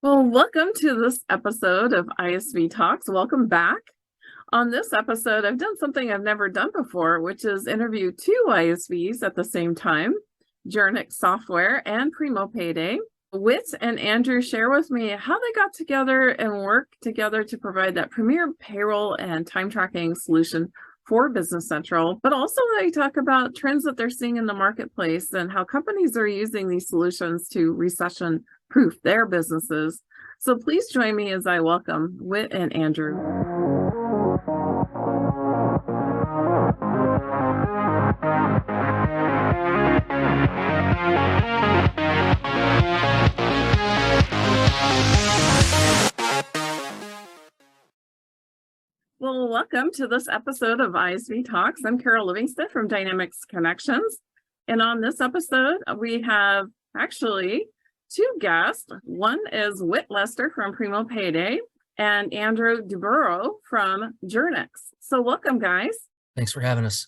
Well, welcome to this episode of ISV Talks. Welcome back. On this episode, I've done something I've never done before, which is interview two ISVs at the same time, Journyx Software and Primo Payday. Whit and Andrew share with me how they got together and worked together to provide that premier payroll and time tracking solution for Business Central, but also they talk about trends that they're seeing in the marketplace and how companies are using these solutions to recession-proof their businesses. So please join me as I welcome Whit and Andrew. Well, welcome to this episode of ISV Talks. I'm Carol Livingston from Dynamics Connections. And on this episode, we have actually two guests. One is Whit Lester from Primo Payday and Andrew DeBurrow from Journyx. So welcome, guys. Thanks for having us.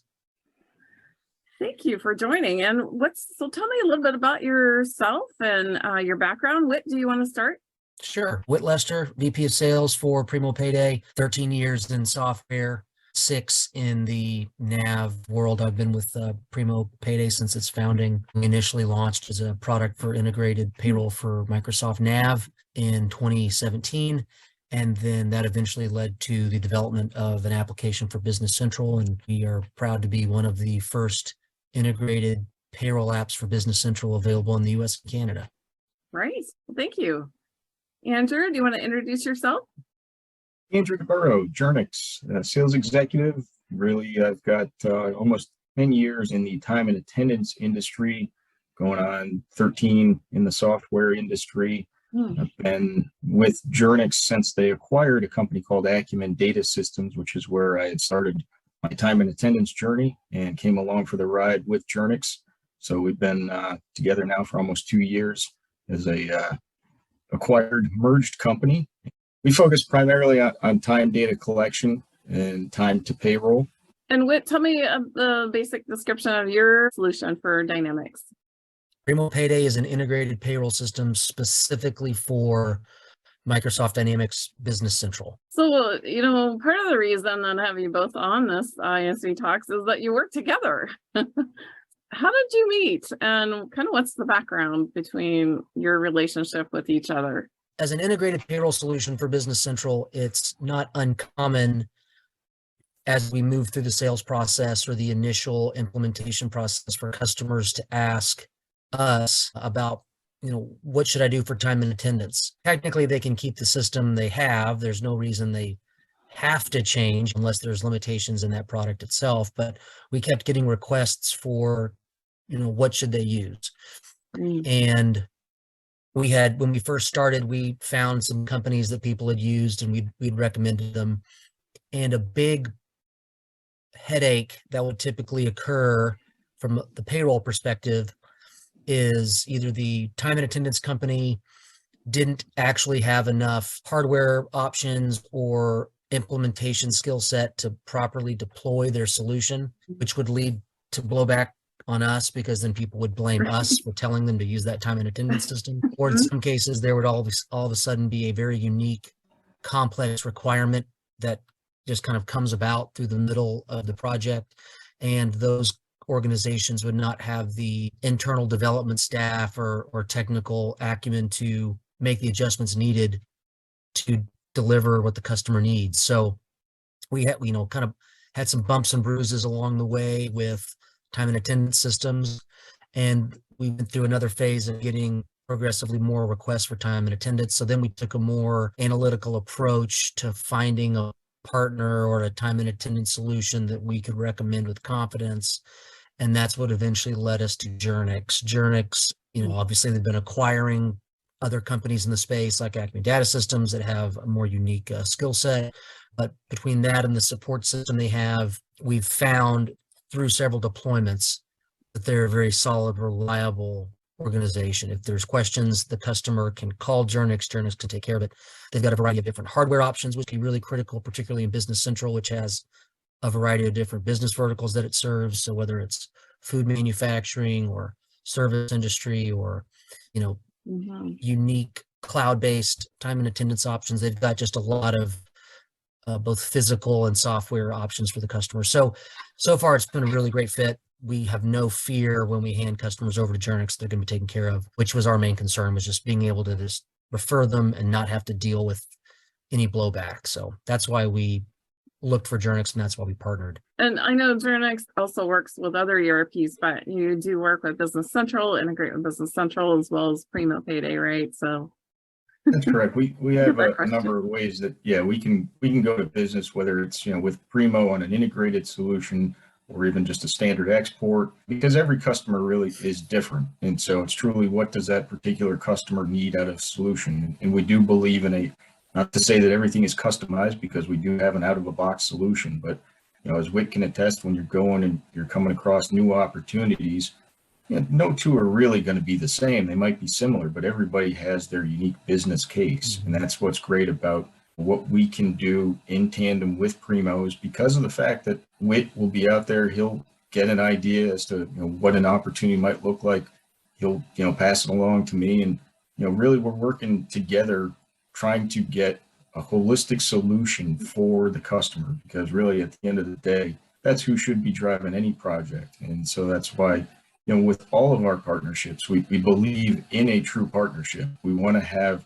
Thank you for joining. And so tell me a little bit about yourself and your background. Whit, do you want to start? Sure. Whit Lester, VP of Sales for Primo Payday, 13 years in software, 6 in the NAV world. I've been with Primo Payday since its founding. We initially launched as a product for integrated payroll for Microsoft NAV in 2017. And then that eventually led to the development of an application for Business Central. And we are proud to be one of the first integrated payroll apps for Business Central available in the US and Canada. Right. Thank you. Andrew, do you want to introduce yourself? Andrew DeBurrow, Journyx, sales executive. Really, I've got almost 10 years in the time and attendance industry, going on 13 in the software industry. I've been with Journyx since they acquired a company called Acumen Data Systems, which is where I had started my time and attendance journey and came along for the ride with Journyx. So we've been together now for almost 2 years as a acquired merged company. We focus primarily on time data collection and time to payroll. And Whit, tell me the basic description of your solution for Dynamics. Primo Payday is an integrated payroll system specifically for Microsoft Dynamics Business Central. So, part of the reason that I have you both on this ISV Talks is that you work together. How did you meet and kind of what's the background between your relationship with each other? As an integrated payroll solution for Business Central, it's not uncommon as we move through the sales process or the initial implementation process for customers to ask us about, what should I do for time and attendance? Technically, they can keep the system they have. There's no reason they have to change unless there's limitations in that product itself. But we kept getting requests for, what should they use? And when we first started, we found some companies that people had used and we'd recommended them. And a big headache that would typically occur from the payroll perspective is either the time and attendance company didn't actually have enough hardware options or implementation skill set to properly deploy their solution, which would lead to blowback on us because then people would blame us for telling them to use that time and attendance system. Or in some cases, there would all of a sudden be a very unique, complex requirement that just kind of comes about through the middle of the project. And those organizations would not have the internal development staff or technical acumen to make the adjustments needed to deliver what the customer needs. So we had, kind of had some bumps and bruises along the way with time and attendance systems. And we went through another phase of getting progressively more requests for time and attendance. So then we took a more analytical approach to finding a partner or a time and attendance solution that we could recommend with confidence. And that's what eventually led us to Journyx. Journyx, obviously they've been acquiring other companies in the space like Acumen Data Systems that have a more unique skill set. But between that and the support system they have, we've found through several deployments that they're a very solid, reliable organization. If there's questions, the customer can call Journyx. Journyx can take care of it. They've got a variety of different hardware options, which can be really critical, particularly in Business Central, which has a variety of different business verticals that it serves. So whether it's food manufacturing or service industry or, unique cloud-based time and attendance options. They've got just a lot of both physical and software options for the customer. So far it's been a really great fit. We have no fear when we hand customers over to Journyx, they're going to be taken care of, which was our main concern, was just being able to just refer them and not have to deal with any blowback. So that's why we looked for Journyx, and that's why we partnered. And I know Journyx also works with other ERPs, but you do work with Business Central, integrate with Business Central, as well as Primo Payday, right? So That's correct. We have a question. number of ways that, yeah, we can go to business, whether it's, with Primo on an integrated solution or even just a standard export, because every customer really is different. And so it's truly, what does that particular customer need out of solution? And we do believe in not to say that everything is customized, because we do have an out of the box solution, but as Whit can attest, when you're going and you're coming across new opportunities, no two are really going to be the same. They might be similar, but everybody has their unique business case. And that's what's great about what we can do in tandem with Primo, is because of the fact that Whit will be out there. He'll get an idea as to what an opportunity might look like. He'll pass it along to me, and really we're working together trying to get a holistic solution for the customer, because really at the end of the day, that's who should be driving any project. And so that's why with all of our partnerships, we believe in a true partnership. We want to have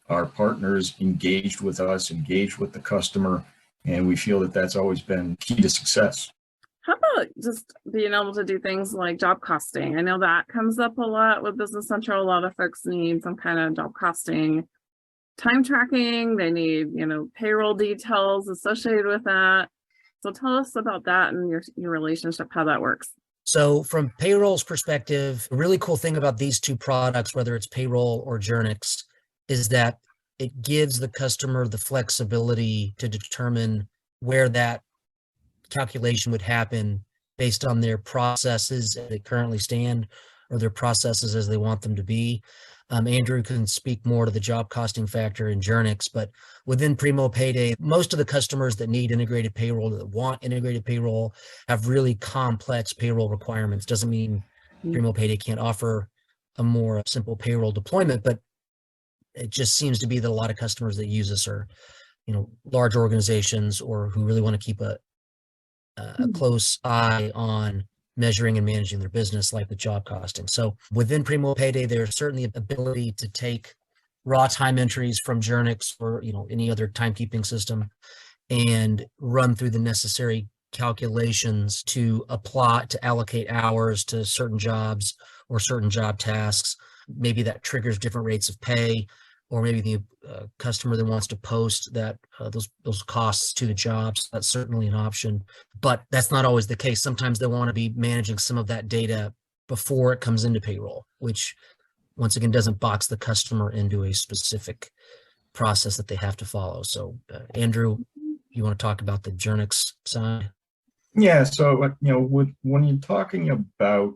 our partners engaged with us, engaged with the customer, and we feel that that's always been key to success. how about just being able to do things like job costing? I know that comes up a lot with Business Central. A lot of folks need some kind of job costing, time tracking. They need, payroll details associated with that. So tell us about that and your relationship, how that works. So from payroll's perspective, a really cool thing about these two products, whether it's payroll or Journyx, is that it gives the customer the flexibility to determine where that calculation would happen based on their processes as they currently stand, or their processes as they want them to be. Andrew can speak more to the job costing factor in Journyx, but within Primo Payday, most of the customers that need integrated payroll, that want integrated payroll, have really complex payroll requirements. Doesn't mean Primo Payday can't offer a more simple payroll deployment, but it just seems to be that a lot of customers that use us are, large organizations, or who really want to keep a close eye on measuring and managing their business, like with job costing. So within Primo Payday, there's certainly the ability to take raw time entries from Journyx or any other timekeeping system and run through the necessary calculations to allocate hours to certain jobs or certain job tasks. Maybe that triggers different rates of pay, or maybe the customer that wants to post that those costs to the jobs. That's certainly an option, but that's not always the case. Sometimes they want to be managing some of that data before it comes into payroll, which once again doesn't box the customer into a specific process that they have to follow. So Andrew, you want to talk about the Journyx side? Yeah. So when you're talking about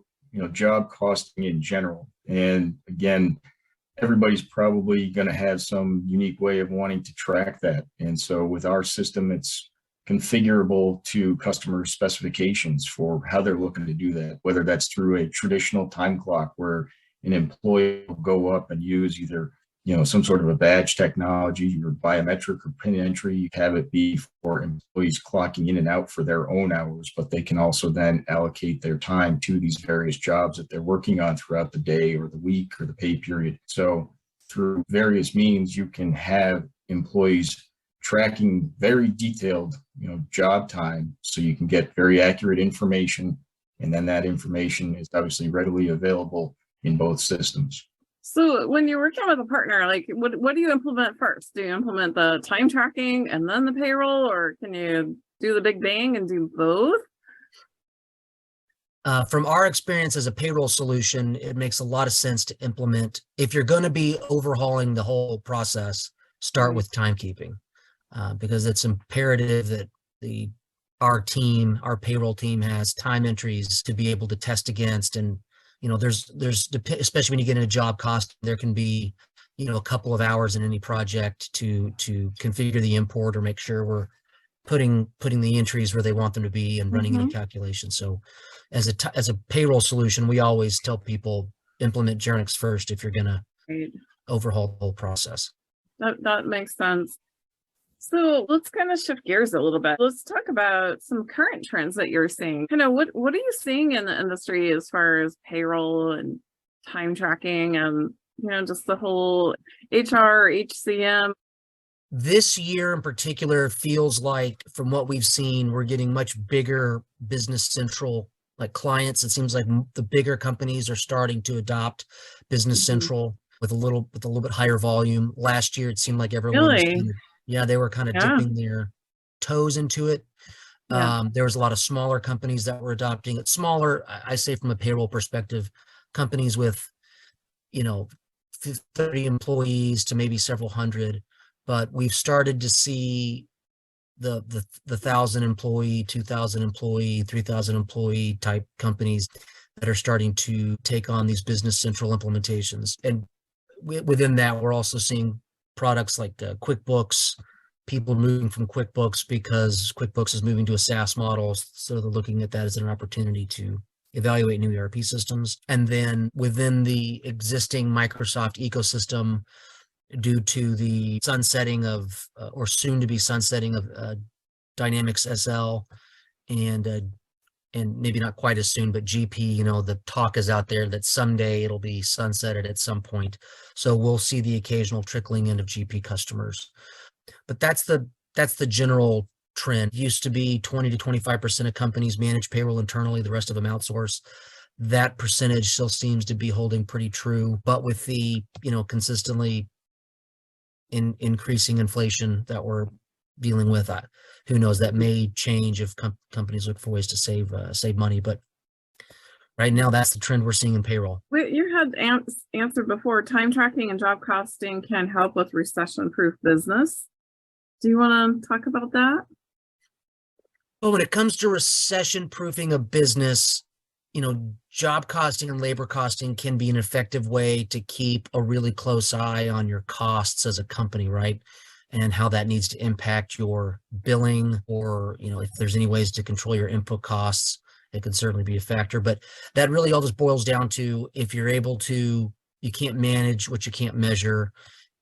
job costing in general, and again, everybody's probably going to have some unique way of wanting to track that. And so with our system, it's configurable to customer specifications for how they're looking to do that, whether that's through a traditional time clock where an employee will go up and use either some sort of a badge technology or biometric or pin entry. You have it be for employees clocking in and out for their own hours, but they can also then allocate their time to these various jobs that they're working on throughout the day or the week or the pay period. So through various means, you can have employees tracking very detailed, job time, so you can get very accurate information. And then that information is obviously readily available in both systems. So when you're working with a partner, like what do you implement first? Do you implement the time tracking and then the payroll, or can you do the big bang and do both? From our experience as a payroll solution, it makes a lot of sense to implement. If you're going to be overhauling the whole process, start with timekeeping, because it's imperative that our payroll team has time entries to be able to test against. And there's especially when you get into job cost, there can be a couple of hours in any project to configure the import or make sure we're putting the entries where they want them to be and running any calculations. So as a payroll solution, we always tell people implement Journyx first if you're gonna overhaul the whole process. That makes sense. So let's kind of shift gears a little bit. Let's talk about some current trends that you're seeing. Kind of what are you seeing in the industry as far as payroll and time tracking and, just the whole HR, HCM? This year in particular feels like, from what we've seen, we're getting much bigger Business Central like clients. It seems like the bigger companies are starting to adopt Business Central with a little bit higher volume. Last year, it seemed like everyone was Really? they were kind of Yeah. dipping their toes into it. Yeah. There was a lot of smaller companies that were adopting it. Smaller, I say from a payroll perspective, companies with, 30 employees to maybe several hundred. But we've started to see the 1,000 employee, 2,000 employee, 3,000 employee type companies that are starting to take on these Business Central implementations. And within that, we're also seeing products like QuickBooks, people moving from QuickBooks because QuickBooks is moving to a SaaS model. So they're looking at that as an opportunity to evaluate new ERP systems. And then within the existing Microsoft ecosystem, due to the sunsetting of, or soon to be sunsetting of Dynamics SL and maybe not quite as soon, but GP, the talk is out there that someday it'll be sunsetted at some point. So we'll see the occasional trickling in of GP customers. But that's the general trend. It used to be 20 to 25% of companies manage payroll internally, the rest of them outsource. That percentage still seems to be holding pretty true, but with the, consistently increasing inflation that we're dealing with, who knows, that may change if companies look for ways to save money. But right now, that's the trend we're seeing in payroll. Wait, you had answered before, time tracking and job costing can help with recession-proof business. Do you want to talk about that? Well, when it comes to recession-proofing a business, job costing and labor costing can be an effective way to keep a really close eye on your costs as a company, right? And how that needs to impact your billing, or, if there's any ways to control your input costs, it can certainly be a factor. But that really all just boils down to, if you're able to, you can't manage what you can't measure.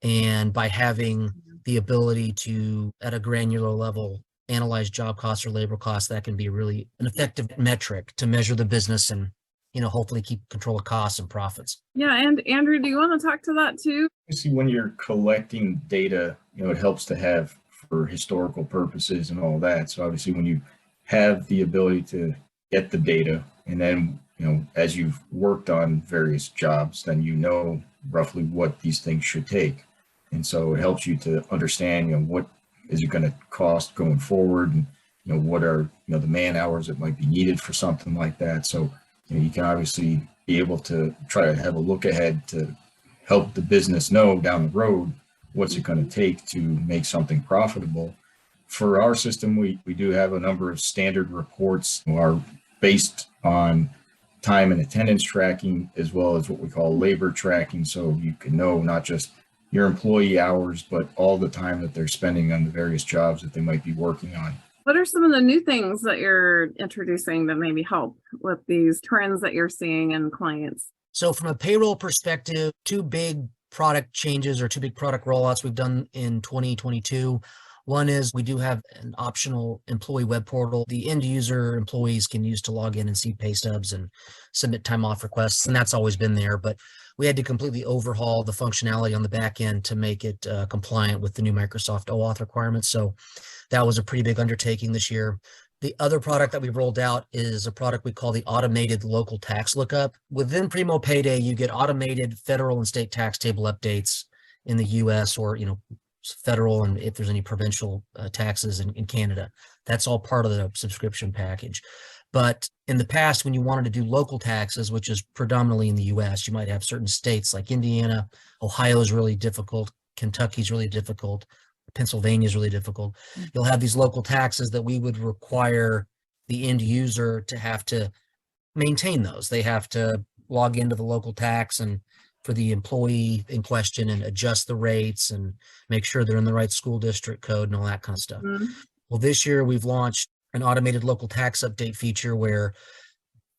And by having the ability to, at a granular level, analyze job costs or labor costs, that can be really an effective metric to measure the business and, hopefully keep control of costs and profits. Yeah. And Andrew, do you want to talk to that too? You see, when you're collecting data, it helps to have for historical purposes and all that. So obviously when you have the ability to get the data, and then, as you've worked on various jobs, then roughly what these things should take. And so it helps you to understand, what is it going to cost going forward, and what are the man hours that might be needed for something like that. So you can obviously be able to try to have a look ahead to help the business know down the road what's it going to take to make something profitable. For our system, we do have a number of standard reports that are based on time and attendance tracking, as well as what we call labor tracking, so you can know not just your employee hours, but all the time that they're spending on the various jobs that they might be working on. What are some of the new things that you're introducing that maybe help with these trends that you're seeing in clients? So from a payroll perspective, two big product changes or two big product rollouts we've done in 2022. One is we do have an optional employee web portal the end user employees can use to log in and see pay stubs and submit time off requests. And that's always been there, but we had to completely overhaul the functionality on the back end to make it compliant with the new Microsoft OAuth requirements. So that was a pretty big undertaking this year. The other product that we've rolled out is a product we call the automated local tax lookup. Within Primo Payday, you get automated federal and state tax table updates in the US, or, federal, and if there's any provincial taxes in Canada. That's all part of the subscription package. But in the past, when you wanted to do local taxes, which is predominantly in the US, you might have certain states like Indiana, Ohio is really difficult, Kentucky's really difficult, Pennsylvania is really difficult. You'll have these local taxes that we would require the end user to have to maintain those. They have to log into the local tax and for the employee in question and adjust the rates and make sure they're in the right school district code and all that kind of stuff. Mm-hmm. Well, this year we've launched an automated local tax update feature where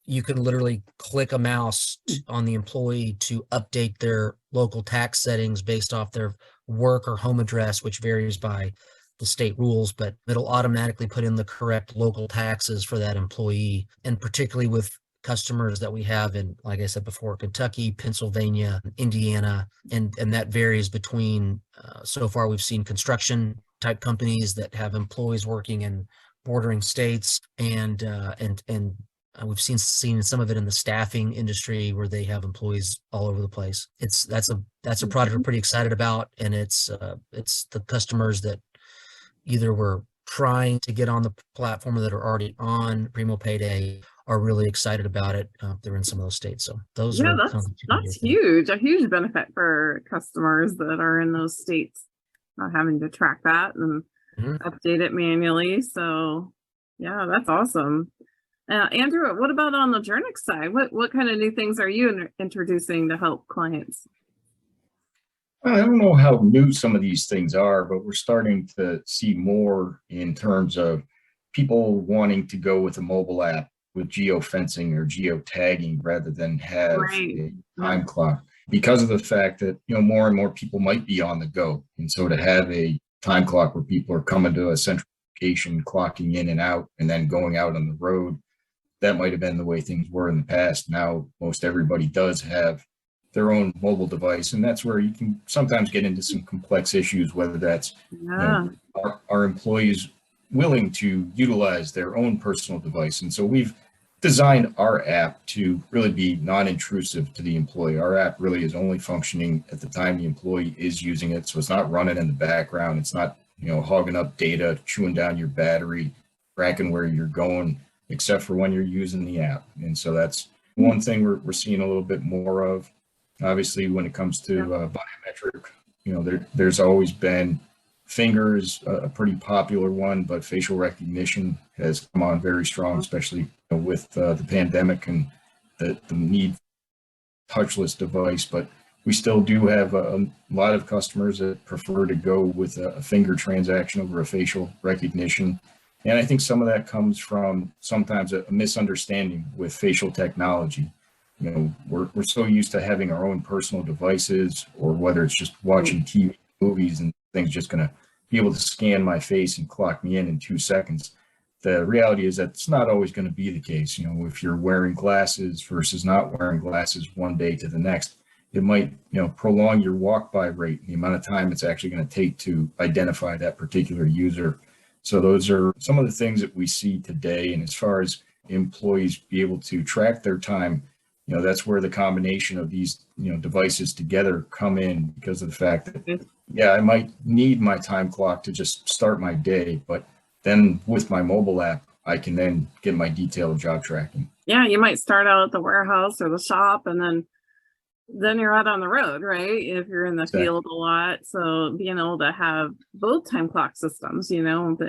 you can literally click a mouse on the employee to update their local tax settings based off their work or home address, which varies by the state rules, but it'll automatically put in the correct local taxes for that employee. And particularly with customers that we have in, like I said before, Kentucky, Pennsylvania, Indiana, and that varies between, so far we've seen construction type companies that have employees working in bordering states, and we've seen some of it in the staffing industry where they have employees all over the place. That's a product we're pretty excited about, and it's the customers that either were trying to get on the platform or that are already on Primo Payday are really excited about it. They're in some of those states, so those Yeah, are that's kind of that's huge. A huge benefit for customers that are in those states, not having to track that and Mhm. update it manually. So, yeah, that's awesome. Andrew, what about on the Journyx side? What kind of new things are you introducing to help clients? I don't know how new some of these things are, but we're starting to see more in terms of people wanting to go with a mobile app with geofencing or geotagging rather than have Right. a Yeah. time clock, because of the fact that, more and more people might be on the go. And so to have a time clock where people are coming to a central location, clocking in and out, and then going out on the road, that might have been the way things were in the past. Now most everybody does have their own mobile device, and that's where you can sometimes get into some complex issues, whether that's Yeah. our employees willing to utilize their own personal device. And so we've designed our app to really be non-intrusive to the employee. Our app really is only functioning at the time the employee is using it, so it's not running in the background. It's not hogging up data, chewing down your battery, tracking where you're going, except for when you're using the app. And so that's one thing we're seeing a little bit more of. Obviously, when it comes to biometric, there's always been fingers, a pretty popular one, but facial recognition has come on very strong, especially with the pandemic and the need for touchless device. But we still do have a lot of customers that prefer to go with a finger transaction over a facial recognition. And I think some of that comes from sometimes a misunderstanding with facial technology. We're so used to having our own personal devices, or whether it's just watching TV, movies, and things just going to be able to scan my face and clock me in 2 seconds. The reality is that's not always going to be the case. If you're wearing glasses versus not wearing glasses one day to the next, it might, prolong your walk by rate, the amount of time it's actually going to take to identify that particular user. So those are some of the things that we see today. And as far as employees be able to track their time, that's where the combination of these, devices together come in, because of the fact that, I might need my time clock to just start my day, but then with my mobile app, I can then get my detailed job tracking. Yeah, you might start out at the warehouse or the shop, and then you're out on the road, right? If you're in the field a lot. So being able to have both time clock systems, the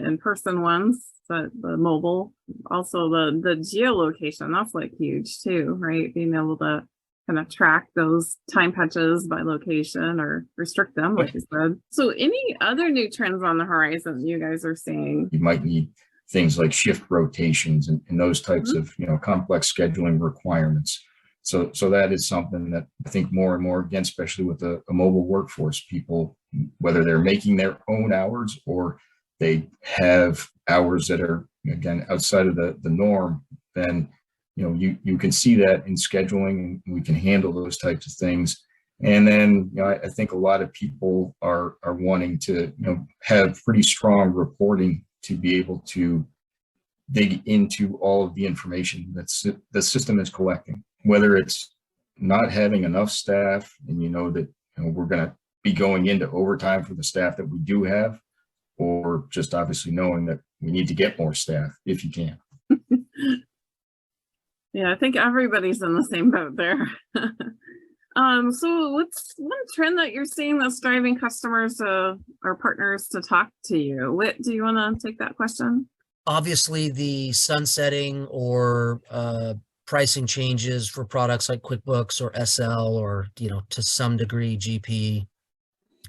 in-person ones, the mobile, also the geolocation, that's like huge too, right? Being able to kind of track those time punches by location or restrict them, like you said. So any other new trends on the horizon you guys are seeing? You might need things like shift rotations and those types of, complex scheduling requirements. So that is something that I think more and more, again, especially with a mobile workforce, people, whether they're making their own hours or they have hours that are, again, outside of the norm, then, you can see that in scheduling, and we can handle those types of things. And then, I think a lot of people are wanting to, have pretty strong reporting to be able to dig into all of the information that the system is collecting, whether it's not having enough staff and that we're going to be going into overtime for the staff that we do have, or just obviously knowing that we need to get more staff if you can. Yeah, I think everybody's in the same boat there. So what's one trend that you're seeing that's driving customers or partners to talk to you? Whit, do you want to take that question? Obviously, the sunsetting or pricing changes for products like QuickBooks or SL, or to some degree GP,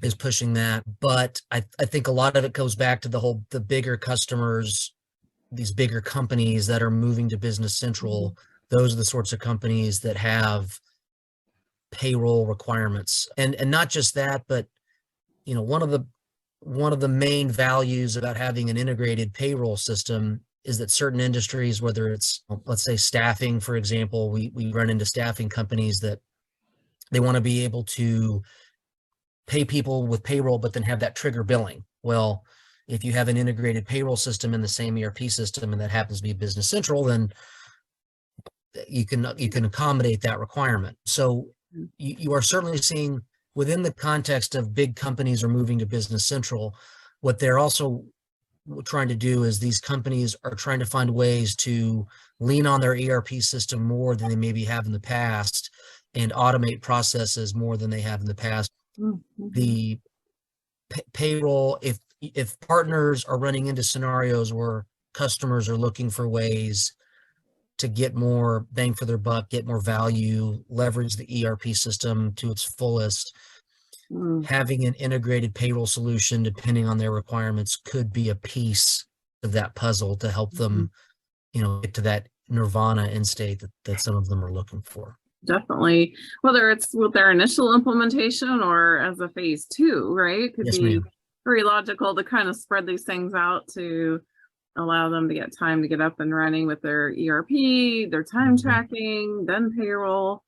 is pushing that. But I think a lot of it goes back to the bigger customers, these bigger companies that are moving to Business Central. Those are the sorts of companies that have payroll requirements. And not just that, but one of the main values about having an integrated payroll system is that certain industries, whether it's, let's say, staffing, for example, we run into staffing companies that they want to be able to pay people with payroll, but then have that trigger billing. Well, if you have an integrated payroll system in the same ERP system, and that happens to be Business Central, then you can accommodate that requirement. So you are certainly seeing, within the context of big companies are moving to Business Central, what they're also trying to do is these companies are trying to find ways to lean on their ERP system more than they maybe have in the past, and automate processes more than they have in the past. Mm-hmm. The payroll, if partners are running into scenarios where customers are looking for ways to get more bang for their buck, get more value, leverage the ERP system to its fullest, having an integrated payroll solution, depending on their requirements, could be a piece of that puzzle to help them, get to that nirvana end state that some of them are looking for. Definitely, whether it's with their initial implementation or as a phase 2, right? Could Yes, be ma'am. very logical to kind of spread these things out to allow them to get time to get up and running with their ERP, their time tracking, then payroll.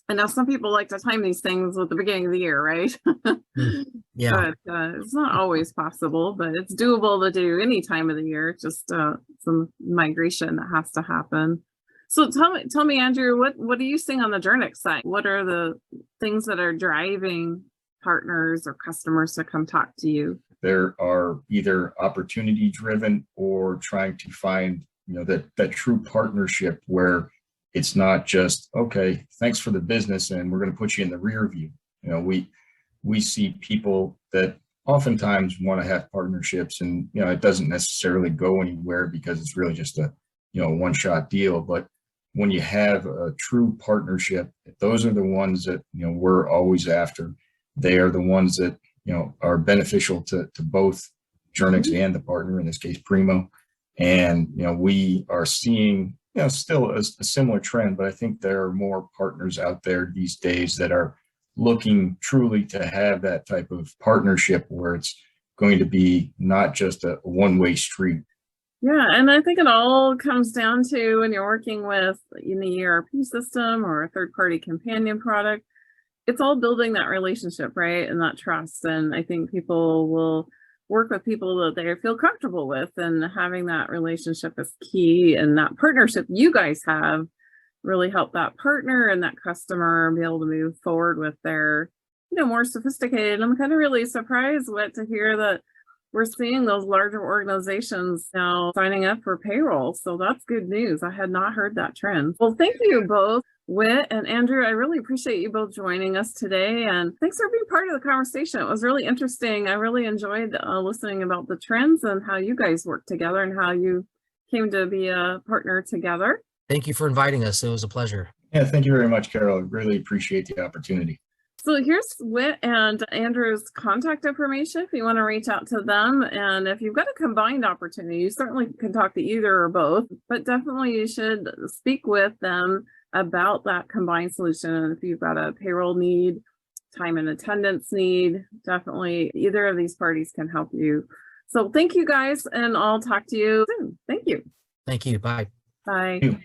I know some people like to time these things at the beginning of the year, right? Yeah. But it's not always possible, but it's doable to do any time of the year. It's just some migration that has to happen. So tell me, Andrew, what are you seeing on the Journyx side? What are the things that are driving partners or customers to come talk to you? There are either opportunity driven or trying to find, that true partnership where it's not just, okay, thanks for the business and we're going to put you in the rear view. We see people that oftentimes want to have partnerships, and it doesn't necessarily go anywhere because it's really just a one-shot deal. But when you have a true partnership, those are the ones that we're always after. They are the ones that are beneficial to both Journyx and the partner, in this case Primo. And we are seeing still a similar trend, but I think there are more partners out there these days that are looking truly to have that type of partnership where it's going to be not just a one-way street. Yeah, and I think it all comes down to when you're working with the ERP system or a third-party companion product, it's all building that relationship, right? And that trust. And I think people will work with people that they feel comfortable with, and having that relationship is key. And that partnership you guys have really helped that partner and that customer be able to move forward with their, more sophisticated. I'm kind of really surprised to hear that we're seeing those larger organizations now signing up for payroll. So that's good news. I had not heard that trend. Well, thank you both, Whit and Andrew. I really appreciate you both joining us today, and thanks for being part of the conversation. It was really interesting. I really enjoyed listening about the trends and how you guys work together and how you came to be a partner together. Thank you for inviting us. It was a pleasure. Yeah, thank you very much, Carol. I really appreciate the opportunity. So here's Whit and Andrew's contact information if you want to reach out to them. And if you've got a combined opportunity, you certainly can talk to either or both, but definitely you should speak with them about that combined solution. If you've got a payroll need, time and attendance need, definitely either of these parties can help you. So thank you guys, and I'll talk to you soon. Thank you. Thank you. Bye. Bye. Thank you.